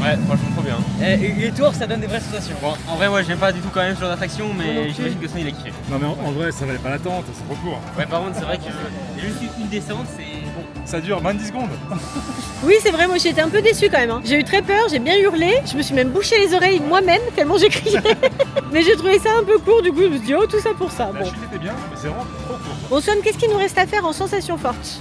Ouais, franchement, trop bien. Les tours, ça donne des vraies sensations. Bon, en vrai, moi j'aime pas du tout quand même ce genre d'attraction, mais j'imagine que Swan il a kiffé. Non, mais en vrai, ça valait pas l'attente, c'est trop court. Ouais, par contre, c'est vrai que il y a juste une descente, c'est bon. Ça dure 20 secondes. Oui, c'est vrai, moi j'étais un peu déçue quand même. Hein. J'ai eu très peur, j'ai bien hurlé, je me suis même bouché les oreilles moi-même tellement j'ai crié. Mais j'ai trouvé ça un peu court, du coup je me suis dit, oh, tout ça pour ça. La Bon, chute était bien, mais c'est vraiment trop court. bon Swan, qu'est-ce qu'il nous reste à faire en sensation forte?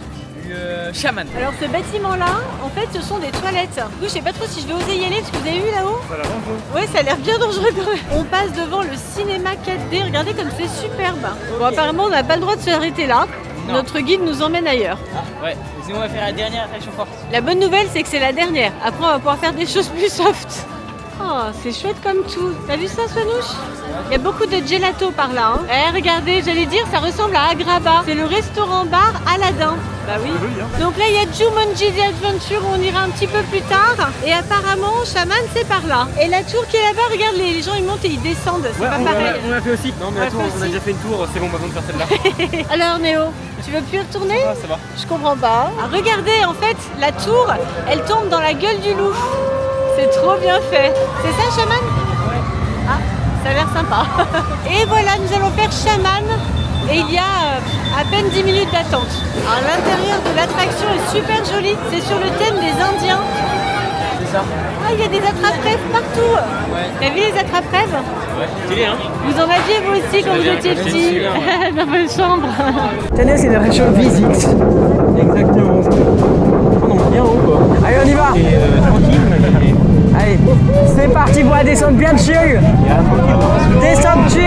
Le chaman. Alors ce bâtiment-là, en fait, ce sont des toilettes. Du coup, je sais pas trop si je vais oser y aller, parce que vous avez vu là-haut? Ça a l'air dangereux. Ouais, ça a l'air bien dangereux quand même. On passe devant le cinéma 4D, regardez comme c'est superbe. Bon, apparemment, on n'a pas le droit de s'arrêter là. Non. Notre guide nous emmène ailleurs. Ouais, sinon on va faire la dernière attraction forte. La bonne nouvelle, c'est que c'est la dernière. Après, on va pouvoir faire des choses plus soft. Oh, c'est chouette comme tout. T'as vu ça, Swanouche? Il y a beaucoup de gelato par là. Hein. Eh, regardez, j'allais dire, ça ressemble à Agrabah. C'est le restaurant-bar Aladdin. Bah oui. Donc là, il y a Jumanji The Adventure, où on ira un petit peu plus tard. Et apparemment, Shaman, c'est par là. Et la tour qui est là-bas, regarde, les gens, ils montent et ils descendent. C'est pas pareil. On l'a fait aussi. Non, mais On l'a attends, fait on a aussi. déjà fait une tour, c'est bon, pas besoin de faire celle-là. Alors, Néo, tu veux plus y retourner? Ah, ça va. Je comprends pas. Ah, regardez, en fait, la tour, elle tombe dans la gueule du loup. C'est trop bien fait. C'est ça, Shaman? Ah, ça a l'air sympa. Et voilà, nous allons faire Shaman. Et il y a à peine 10 minutes d'attente. Alors, l'intérieur de l'attraction est super joli. C'est sur le thème des Indiens. C'est ça. Ah, il y a des attrape-rêves partout. T'as vu les attrape-rêves? Ouais, stylé, hein. Vous en aviez vous aussi quand vous étiez bien, petit celui-là, dans votre chambre. Tenez, c'est une attraction visite. Exactement. On est bien haut, quoi. Allez, on y va. Tranquille, mais. Allez, c'est parti pour va descendre bien chill. Descendre chill.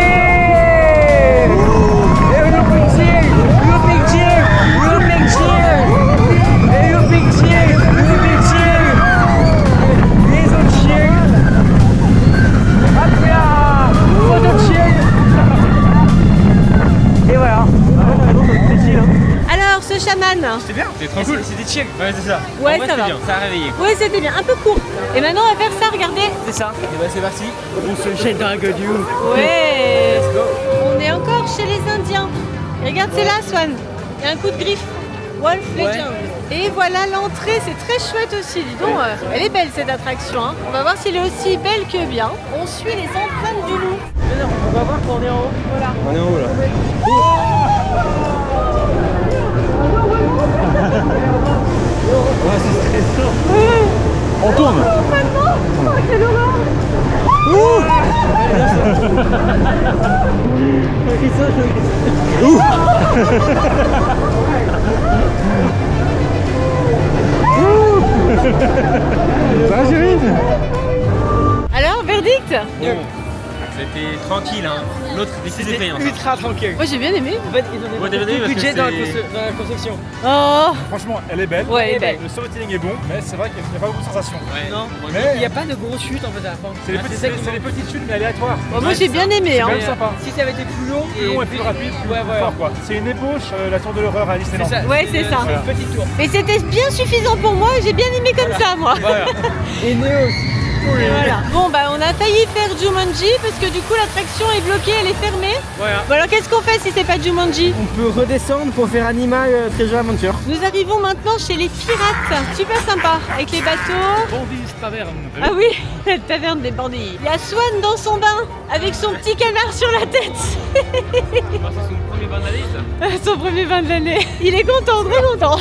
Looping chill. Looping chill. Looping chill. Et looping chill. Looping chill. Les autres chill. Hop là. Photo chill. Et voilà. Alors, ce chaman. C'était bien, c'était trop cool. C'était chill. Ouais, c'est ça. Ouais, En vrai, ça c'était va. bien, ça a réveillé. Ouais, c'était bien, un peu court. Et maintenant, on va faire ça, regardez. C'est ça. Et bah c'est parti. On se jette dans la gueule. Ouais. On est encore chez les Indiens. Et regarde, c'est là, Swan. Il y a un coup de griffe. Wolf Legend. Et voilà l'entrée, c'est très chouette aussi. Dis donc, elle est belle cette attraction. Hein. On va voir si elle est aussi belle que bien. On suit les empreintes du loup. On va voir quand on est en haut. Voilà. On est en haut là. Ouais, c'est stressant. On tourne. Complètement. Oh, quelle horreur. Ça va, Cyril? Alors, verdict? C'était tranquille, hein. L'autre c'était plus effrayant. Ultra tranquille. Moi, j'ai bien aimé. En fait, ils ont Ouais, t'as mis bien aimé beaucoup de parce budget que dans c'est- la construction. Oh. Franchement, elle est belle. Ouais, elle est belle. Le storytelling est bon, mais c'est vrai qu'il n'y a pas beaucoup de sensations. Ouais. Non, Mais il n'y a pas de grosses chutes en fait à la fin. c'est les, petits- c'est les petites chutes, mais aléatoires. Bon, moi, j'ai bien aimé. Hein. Même sympa. Si ça avait été plus long Plus long et plus rapide, plus ouais, ouais. fort quoi. C'est une ébauche, la tour de l'horreur à Disneyland. C'est ça. Ouais, c'est ça. Une petite tour. Mais c'était bien suffisant pour moi. J'ai bien aimé comme ça, moi. Voilà. Et Néo aussi. Et voilà. Bon, bah, on a failli faire Jumanji parce que du coup, l'attraction est bloquée, elle est fermée. Voilà. Bon, alors, qu'est-ce qu'on fait si c'est pas Jumanji? On peut redescendre pour faire Animal Treasure Adventure. Nous arrivons maintenant chez les pirates. Super sympa, avec les bateaux. Bandits taverne. Ah oui, la taverne des bandits. Il y a Swan dans son bain, avec son petit canard sur la tête. C'est son premier bain d'année, ça. Son premier bain de l'année. Il est content, très content.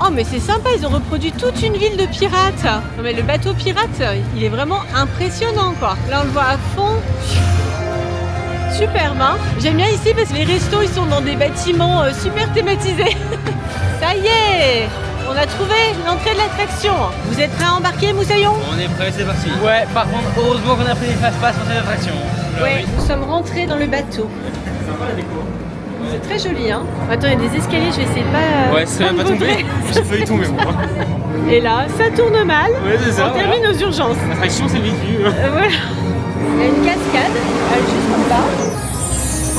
Oh, mais c'est sympa, ils ont reproduit toute une ville de pirates. Non, mais le bateau pirate, il est vraiment impressionnant, quoi. Là, on le voit à fond. Superbe, hein. J'aime bien ici parce que les restos, ils sont dans des bâtiments super thématisés. Ça y est, on a trouvé l'entrée de l'attraction. Vous êtes prêts à embarquer, Moussaillon? On est prêt, c'est parti. Ouais, par contre, heureusement qu'on a pris les fast-pass pour cette attraction. Ouais, nous sommes rentrés dans le bateau. C'est très joli, hein. Attends, il y a des escaliers, je vais essayer de pas. Ouais, c'est même pas tombé. J'ai failli tomber, moi. Et là, ça tourne mal. Ouais, c'est ça. On termine aux urgences. L'attraction, c'est vécu. Voilà. Il y a une cascade, juste en bas.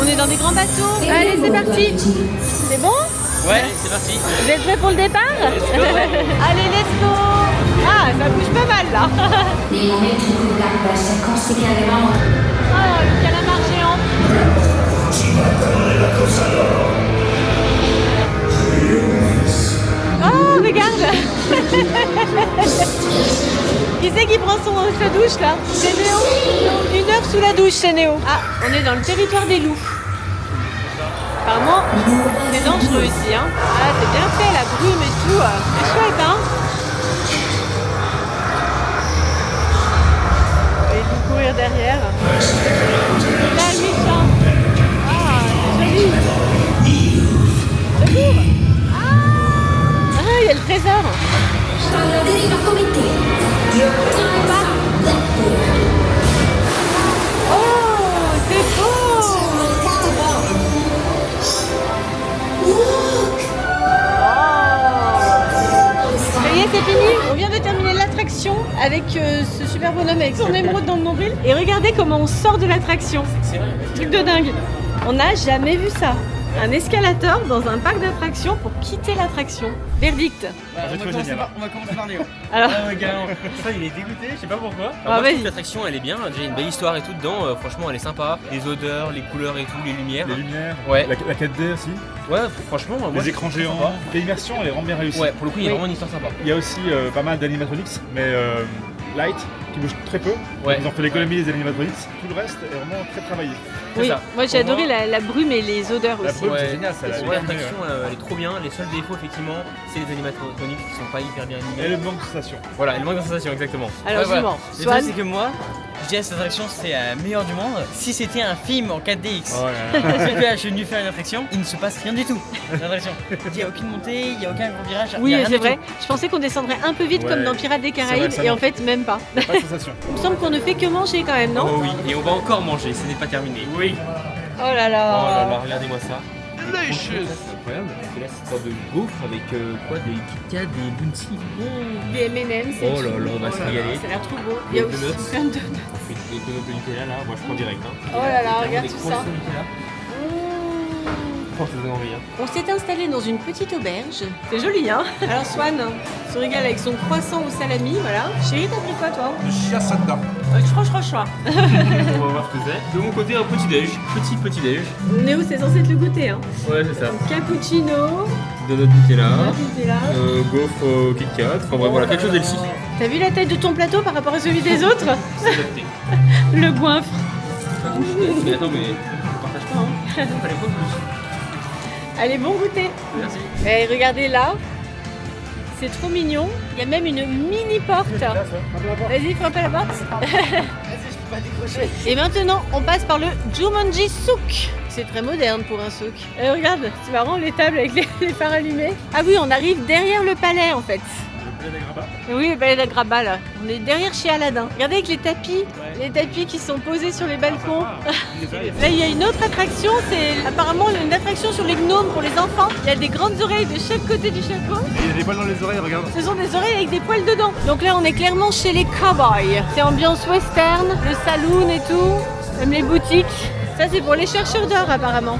On est dans des grands bateaux. Allez, c'est parti. C'est bon? Ouais, c'est parti. Vous êtes prêts pour le départ? Allez, let's go. Ah, ça bouge pas mal là. Les momenti in cui l'acqua si accostica alle mani. Oh, le calamar géant. Oh, regarde. Qui c'est qui prend sa douche là? C'est Néo. 1 heure sous la douche, c'est Néo. Ah, on est dans le territoire des loups. Apparemment, c'est dangereux ici. Hein. Ah, c'est bien fait, la brume et tout. C'est chouette, hein. Et il faut courir derrière. Là, le méchant. Ah, c'est joli. Secours. Ah, il y a le trésor. Deriva come te. Oh, c'est beau. Ça y est, c'est fini. On vient de terminer l'attraction avec ce super bonhomme avec son émeraude dans le nombril. Et regardez comment on sort de l'attraction. Truc de dingue. On n'a jamais vu ça. Un escalator dans un parc d'attractions pour quitter l'attraction. Verdict. J'ai trouvé génial. On va commencer par Néo. Alors, Ça, il est dégoûté, je sais pas pourquoi. Ah, Moi, je vas-y. trouve que l'attraction, elle est bien. J'ai une belle histoire et tout dedans. Franchement, elle est sympa. Les odeurs, les couleurs et tout, les lumières. Les lumières, Ouais. la 4D aussi, Ouais, franchement, moi, les je écrans trouve ça géants, sympa. l'immersion elle est vraiment bien réussie. Ouais, pour le coup, il y a Oui. vraiment une histoire sympa. Il y a aussi pas mal d'animatronics, mais light, qui bouge très peu. Ouais. Ils ont fait l'économie des animatronics. Tout le reste est vraiment très travaillé. C'est oui, ça. moi j'ai Pour adoré moi, la brume et les odeurs La aussi. brume, c'est génial, ça. Ouais, l'attraction, elle est trop bien. Les seuls défauts, effectivement, c'est les animatroniques qui sont pas hyper bien Et animés. le manque de sensation. Voilà, il manque de sensation, exactement. Alors Ouais, voilà. justement, Le Swan, truc, c'est que moi, Je dirais que cette attraction c'est la meilleure du monde. Si c'était un film en 4DX, Oh là là. c'est que là je suis venu faire une attraction, il ne se passe rien du tout. L'attraction. Il n'y a aucune montée, il n'y a aucun grand virage. il y Oui, a rien c'est du vrai. tout. Je pensais qu'on descendrait un peu vite Ouais, comme dans Pirates des c'est vrai Caraïbes que ça et en manque. fait même pas. Pas de sensation. Il me semble qu'on ne fait que manger quand même, non? Oh oui, et on va encore manger, ce n'est pas terminé. Oui. Oh là Oh là là. là, regardez-moi ça. C'est incroyable. Parce que là, c'est une sorte de gaufre avec quoi, des Kit Kat, des Bounty. Des M&M's. et Oh là tout. là, on va se là là, régaler. Ça a l'air trop beau. Il y a Des aussi donuts. plein de donuts. On fait des donuts de Nutella là, moi je prends direct. Hein. Oh là là, regarde Des tout croissants ça. Nutella. Oh, ça donne envie. Hein. On s'est installé dans une petite auberge. C'est joli, hein? Alors Swan se régale avec son croissant au salami, voilà. Chérie, t'as pris quoi, toi? Je chiasse là-dedans. Choix. On va voir ce que c'est. De mon côté, un petit déj. Petit déj. Néo, c'est censé être le goûter, hein? Ouais, c'est ça. Cappuccino, Donut Nutella. Nutella. Gaufre Kit Kat. Enfin bref, voilà, quelque chose d'healthy. T'as vu la taille de ton plateau par rapport à celui des autres? C'est adapté. Le goinfre. Mais attends, mais on partage pas, hein. Fallait pas plus. Allez, bon goûter. Merci. Et regardez là. C'est trop mignon. Il y a même une mini porte. Vas-y, frappe à la porte. Et maintenant, on passe par le Jumanji Souk. C'est très moderne pour un souk. Et regarde, c'est marrant les tables avec les phares allumés. Ah oui, on arrive derrière le palais en fait. Le palais d'Agraba. Oui, le palais d'Agraba là. On est derrière chez Aladdin. Regardez avec les tapis qui sont posés sur les balcons. Là, il y a une autre attraction, c'est apparemment une attraction sur les gnomes pour les enfants. Il y a des grandes oreilles de chaque côté du chapeau. Et il y a des balles dans les oreilles, regarde. Ce sont des oreilles avec des poils dedans. Donc là, on est clairement chez les cowboys. C'est ambiance western, le saloon et tout, même les boutiques. Ça, c'est pour les chercheurs d'or apparemment.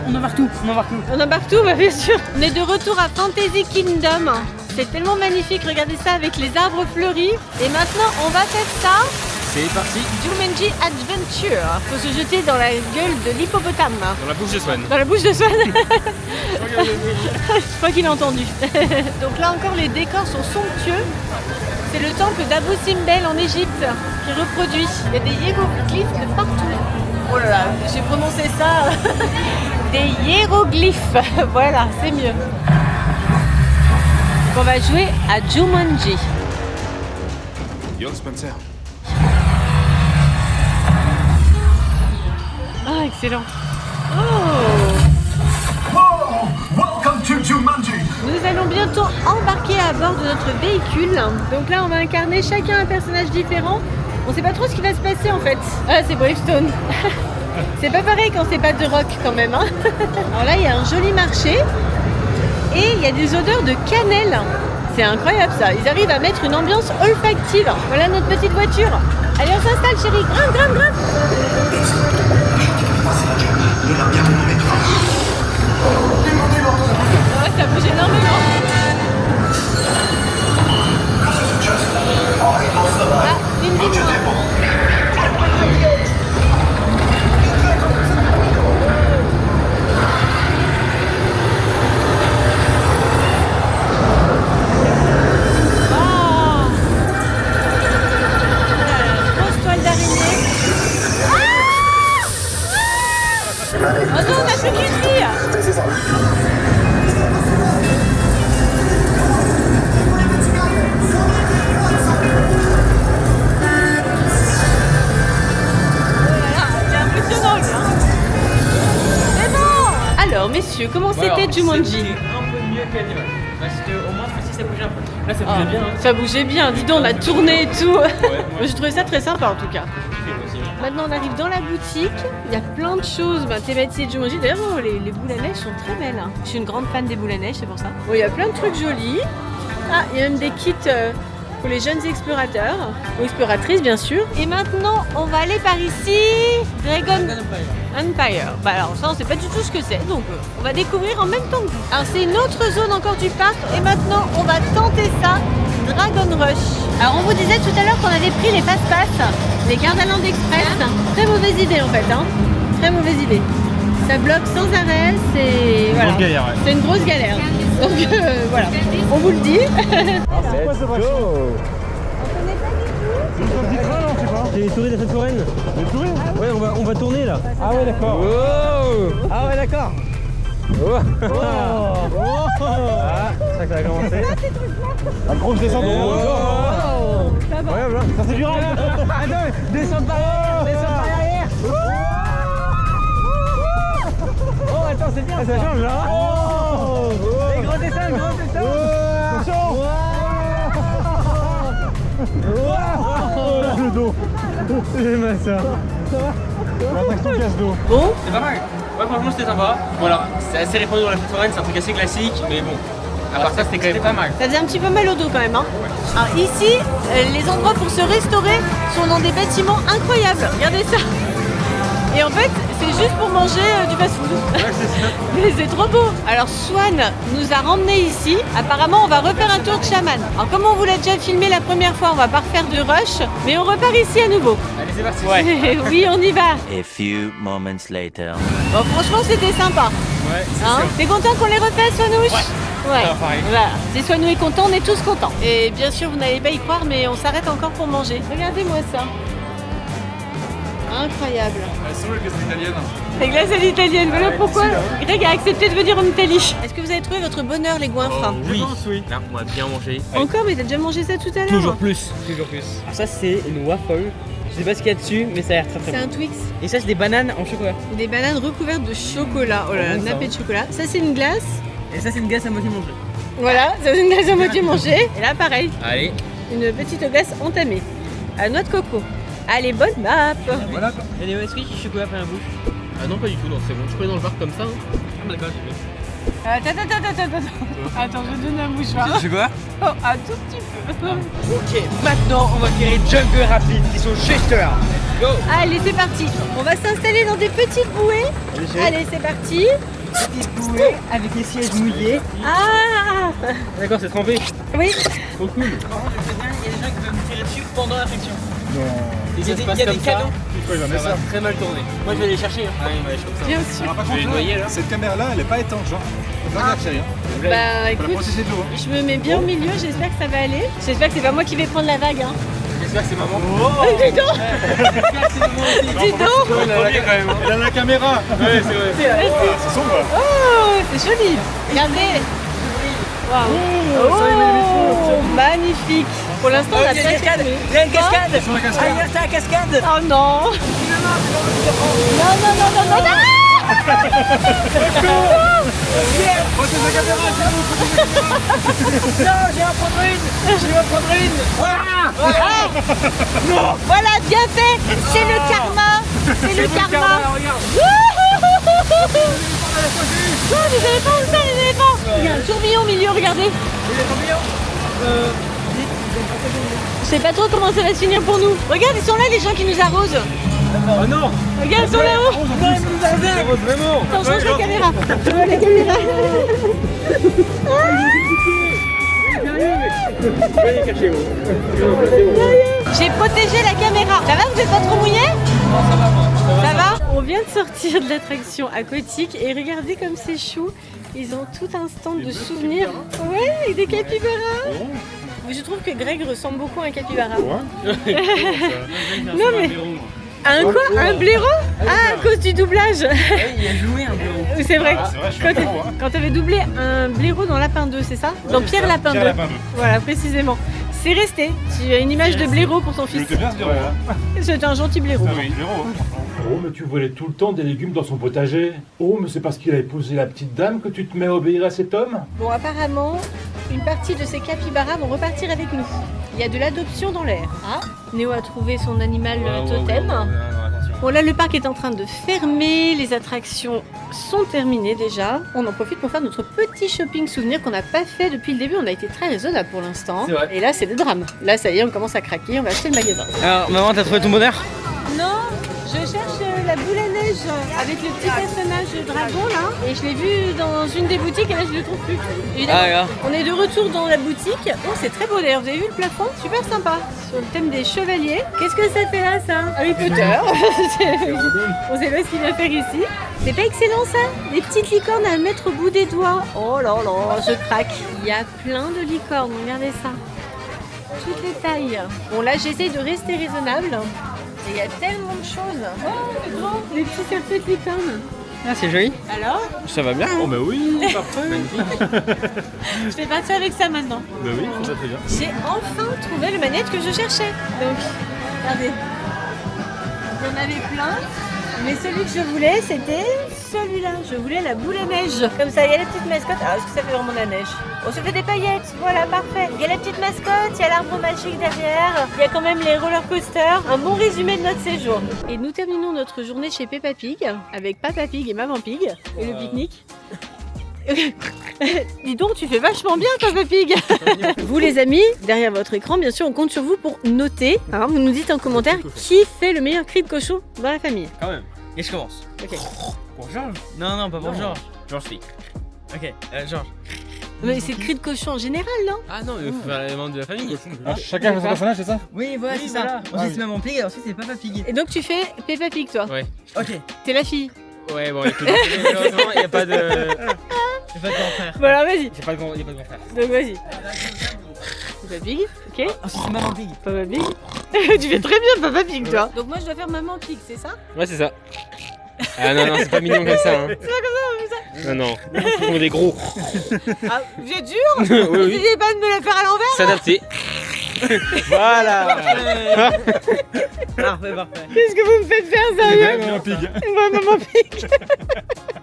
On en va partout, on en va partout. On en partout, bah, bien sûr. On est de retour à Fantasy Kingdom. C'est tellement magnifique, regardez ça avec les arbres fleuris. Et maintenant, on va faire ça. C'est parti. Jumanji Adventure. Faut se jeter dans la gueule de l'hippopotame. Dans la bouche de Swan. Dans la bouche de Swan. Je crois qu'il a entendu. Donc là encore, les décors sont somptueux. C'est le temple d'Abu Simbel en Égypte qui reproduit. Il y a des hiéroglyphes de partout. Oh là là, j'ai prononcé ça. Des hiéroglyphes. Voilà, c'est mieux. Donc on va jouer à Jumanji. Yo Spencer. Ah, excellent. Oh! Welcome to Jumanji. Nous allons bientôt embarquer à bord de notre véhicule. Donc là, on va incarner chacun un personnage différent. On sait pas trop ce qui va se passer en fait. Ah, c'est Bravestone. C'est pas pareil quand c'est pas de rock quand même. Hein. Alors là, il y a un joli marché et il y a des odeurs de cannelle. C'est incroyable ça. Ils arrivent à mettre une ambiance olfactive. Voilà notre petite voiture. Allez, on s'installe, chérie. Grimpe. Ouais, ça bouge énormément. Ah, une vie de moins. Ah. Grosse toile d'araignée. Oh non, on a plus qu'une fille. C'est impressionnant, lui, hein. C'est bon. Alors, messieurs, comment c'était Jumanji? C'était un peu mieux que l'animal. Parce qu'au moins, cette fois-ci, ça bougeait un peu. Là, ça Ah, bougeait bien. Hein. ça bougeait bien, dis donc, on a tourné et tout. J'ai trouvé ça très sympa en tout cas. Maintenant, on arrive dans la boutique. Il y a plein de choses thématiques Jumanji. D'ailleurs, les boules à neige sont très belles. Hein. Je suis une grande fan des boules à neige, c'est pour ça. Bon, il y a plein de trucs jolis. Ah, il y a même des kits pour les jeunes explorateurs, ou exploratrices bien sûr. Et maintenant, on va aller par ici. Dragon Empire. Bah alors ça, on sait pas du tout ce que c'est, donc on va découvrir en même temps que vous. Alors c'est une autre zone encore du parc, et maintenant on va tenter ça. Dragon Rush. Alors on vous disait tout à l'heure qu'on avait pris les fast-pass, les Gardaland Express. Très mauvaise idée en fait, hein. Très mauvaise idée. Ça bloque sans arrêt, c'est voilà. galère, ouais. C'est une grosse galère. Donc voilà, on vous le dit. Let's go. C'est un petit train là, je sais pas. C'est les touristes de cette foraine. Les touristes? Ouais, on va tourner là. Ah ouais, d'accord. Wow. Ah ouais, d'accord. Ah, c'est ça que ça a commencé. La grosse descente. Oh. Ça va. Incroyable, hein. Ça c'est durable. Attends, descends par l'arrière. Oh, attends, c'est bien. Ça change là. Oh, les gros dessins, Attention. Le dos. C'est mal ça. Ça va? L'attraction casse-dos. Bon, C'est pas mal. Ouais, franchement, c'était sympa. Voilà, c'est assez répandu dans la fête foraine, c'est un truc assez classique, mais bon. À part ça, c'était quand même pas mal. ça faisait un petit peu mal au dos quand même. Hein. Alors ici, les endroits pour se restaurer sont dans des bâtiments incroyables. Regardez ça. Et en fait, c'est juste pour manger du fast-food. Mais c'est trop beau. Alors Swan nous a ramenés ici. Apparemment, on va refaire un tour de chaman. Alors comme on vous l'a déjà filmé la première fois, on va pas refaire de rush, mais on repart ici à nouveau. Allez, c'est parti. Oui, on y va. A few moments later. Bon, franchement, c'était sympa. Ouais, c'est Hein, sûr. t'es content qu'on les refasse, Swanouche? Ouais. Ah, pareil. Voilà. Si Swanou est content, on est tous contents. Et bien sûr, vous n'allez pas y croire, mais on s'arrête encore pour manger. Regardez-moi ça. Incroyable. Elles sont les glaces italiennes. Les glaces à l'italienne, voilà pourquoi Greg a accepté de venir en Italie. Est-ce que vous avez trouvé votre bonheur, les goinfres? Oui. Là, on va bien manger. Encore, mais t'as déjà mangé ça tout à l'heure? Toujours plus. Toujours plus. Ça c'est une waffle. Je sais pas ce qu'il y a dessus, mais ça a l'air très C'est très un bon. Twix. Et ça c'est des bananes en chocolat. Des bananes recouvertes de chocolat. Oh là là, bon, ça, nappé hein. de chocolat. Ça, c'est une glace. Et ça c'est une glace à moitié mangée. Voilà, ça, c'est une glace à moitié mangée. Et là, pareil, Allez. une petite glace entamée. À noix de coco. Allez, bonne map. Voilà. Il y a des whisky qui chocolat plein la bouche. Ah non, pas du tout, non, c'est bon. Je peux aller dans le bar comme ça. Hein. Ah, bah d'accord, Attends, je vais donner un mouchoir. C'est quoi? Oh, un tout petit peu. Ok, maintenant on va faire les jungle rapides qui sont juste là. Go. Allez, c'est parti. On va s'installer dans des petites bouées. Allez, c'est parti. Petite bouée avec les sièges mouillés. Ah D'accord, c'est trempé. oui. trop cool. Il y a des gens qui peuvent me tirer dessus pendant l'infection. Non. Il y a des cadeaux. Pourquoi il va Ça mettre va ça? très mal tourner. Moi je vais les chercher. Hein. Ouais, ouais, je trouve ça. Bien sûr. Alors par Je vais contre, noyer, là. cette caméra-là, elle est pas étanche. Hein. Faut pas gaffe, chérie. Bah Faut la écoute, processer de l'eau. Hein. je me mets bien au milieu, j'espère que ça va aller. J'espère que c'est pas moi qui vais prendre la vague. Hein. J'espère que c'est maman. Dis donc. Dis donc. Elle a la caméra. Ouais, c'est vrai. C'est sombre. Oh, c'est joli. Regardez. Waouh. Oh, magnifique. Pour l'instant, on a pas Il y a une cascade. filmé. Il y a une cascade. Sur la cascade. Ah, il y a la cascade. Oh non. Non. Protège la caméra, Non, je vais en prendre une. Voilà, bien fait. C'est le karma. C'est le karma. Oh, les éléphants, ça, les éléphants. Il y a un tourbillon au milieu, regardez. Je sais pas trop comment ça va se finir pour nous. Regarde, ils sont là, les gens qui nous arrosent. Oh non. Regarde, ils sont là-haut. Vraiment. Attends, change la caméra. Change la caméra. J'ai protégé la caméra. Ça va, vous êtes pas trop mouillé? Ça va? On vient de sortir de l'attraction aquatique et regardez comme c'est chou. Ils ont tout un stand de souvenirs. Ouais, avec des capybaras. Je trouve que Greg ressemble beaucoup à un capybara. Non mais... Un quoi? Un blaireau? Ah, à cause du doublage. Il a joué un blaireau. C'est vrai. C'est vrai, je suis un blaireau, hein. Quand t'avais doublé un blaireau dans Lapin 2, c'est ça? Dans Pierre Lapin 2. Pierre Lapin 2. Voilà, précisément. C'est resté. Tu as une image de blaireau pour ton Je fils. te bien ce blaireau. Hein. C'était un gentil blaireau. Ah oui, blaireau. Oh, mais tu volais tout le temps des légumes dans son potager. Oh, mais c'est parce qu'il a épousé la petite dame que tu te mets à obéir à cet homme? Bon, apparemment, une partie de ces capybaras vont repartir avec nous. Il y a de l'adoption dans l'air. Ah, Néo a trouvé son animal totem. Bon, là, le parc est en train de fermer. Les attractions sont terminées déjà. On en profite pour faire notre petit shopping souvenir qu'on n'a pas fait depuis le début. On a été très raisonnable pour l'instant. C'est vrai. Et là, c'est le drame. Là, ça y est, on commence à craquer. On va acheter le magasin. Alors, maman, t'as trouvé ton bonheur? Non, je cherche la boule à neige avec le petit personnage dragon là. Et je l'ai vu dans une des boutiques et là je le trouve plus. Évidemment, Ah, regarde. on est de retour dans la boutique. Oh, c'est très beau d'ailleurs. Vous avez vu le plafond? Super sympa. Sur le thème des chevaliers. Qu'est-ce que ça fait là, ça? Harry Potter. On sait pas ce qu'il va faire ici. C'est pas excellent ça? Des petites licornes à mettre au bout des doigts. Oh là là, je craque. Il y a plein de licornes. Regardez ça. Toutes les tailles. Bon, là j'essaye de rester raisonnable. Et il y a tellement de choses. Oh, c'est grand. Les petits serpents de licorne. Ah, c'est joli. Alors, Ça va bien. Oh bah oui, parfait. je vais partir avec ça maintenant. Bah oui, ça très bien. J'ai enfin trouvé le manette que je cherchais. Donc, regardez. Il y en avait plein. Mais celui que je voulais, c'était celui-là. Je voulais la boule à neige. Comme ça, il y a la petite mascotte. Alors, est-ce que ça fait vraiment de la neige? On se fait des paillettes. Voilà, parfait. Il y a la petite mascotte, il y a l'arbre magique derrière. Il y a quand même les roller coasters. Un bon résumé de notre séjour. Et nous terminons notre journée chez Peppa Pig avec Papa Pig et Maman Pig. Et le pique-nique. Dis donc, tu fais vachement bien, Papa Pig. Vous les amis, derrière votre écran, bien sûr, on compte sur vous pour noter. Hein, vous nous dites en commentaire qui fait le meilleur cri de cochon dans la famille. Quand même. Et je commence. Ok. Pour Georges? Non, pas pour Georges. Georges Flick. Ok, Georges. Mais c'est le cri de cochon en général, non? Ah non, il faut faire les membres de la famille. Ah, chacun fait son personnage, c'est ça? Oui, voilà, c'est ça. Ensuite, c'est Maman Pig et ensuite, c'est Papa Pig. Et donc tu fais Peppa Pig, toi? Ouais. Ok. T'es la fille. Ouais, bon, écoute, malheureusement, il n'y a pas de. J'ai pas de grand frère. Bon alors vas-y. Il n'y a pas de grand frère. Donc vas-y. Peppa Pig, ok. Ensuite, c'est Maman Pig. Papa Pig. Tu fais très bien Papa Pig, toi. Donc moi je dois faire Maman Pig, c'est ça? Ouais, c'est ça. Ah non, c'est pas mignon comme ça. Hein. C'est pas comme ça, on fait ça. Non, ils sont des gros. Ah, vous êtes dur? Oui, Vous oui. essayez pas de me la faire à l'envers? S'adapter. Voilà. Parfait. Qu'est-ce que vous me faites faire, sérieux? Maman Pig. Ouais, Maman Pig.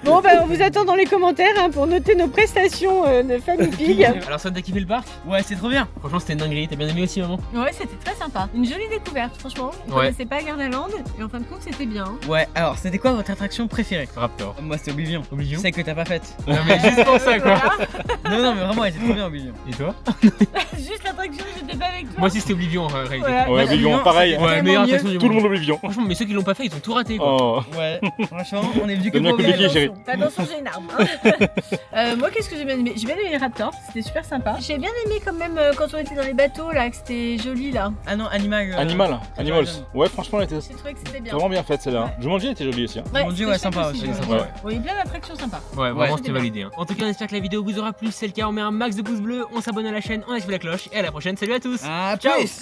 Bon, bah on vous attend dans les commentaires hein, pour noter nos prestations de famille Pig. Alors, ça t'a kiffé le parc? Ouais, c'est trop bien. Franchement, c'était une dinguerie. T'as bien aimé aussi, maman? Ouais, c'était très sympa. Une jolie découverte, franchement. On Ouais. connaissait pas Gardaland et en fin de compte, c'était bien. Ouais, alors, c'était quoi votre attraction préférée? Raptor. Moi, c'était Oblivion. Oblivion? Celle que t'as pas faite. Non, mais juste pour ça, quoi. Voilà. Non, mais vraiment, elle était trop bien, Oblivion. Et toi? Juste l'attraction, j'étais pas avec toi. Moi aussi, c'était Oblivion en réalité. Voilà. Ouais, Oblivion, pareil. c'était Ouais, tellement meilleure mieux. attraction du Tout le monde. monde Oblivion. Franchement, mais ceux qui l'ont pas fait, ils ont tout raté, quoi. Oh. Ouais, franchement, on est venu que T'as bien pour compliqué, chérie. Fais attention, j'ai une arme. Hein. Moi, qu'est-ce que j'ai bien aimé? J'ai bien aimé les Raptors, c'était super sympa. J'ai bien aimé quand même quand on était dans les bateaux là, que c'était joli là. Ah non, Animal. Animals. Ouais, franchement, elle était J'ai trouvé que c'était bien. vraiment bien faite celle-là. Jumanji était jolie aussi. Hein. Mon Dieu, c'était ouais, chouette sympa aussi. ouais. Ouais. Bon, il y a plein d'attractions sympas. Ouais, vraiment, c'était c'était validé. Hein. En tout cas, on espère que la vidéo vous aura plu. Si c'est le cas, on met un max de pouces bleus, on s'abonne à la chaîne, on active la cloche. Et à la prochaine, salut à tous. Ah, Ciao. plus.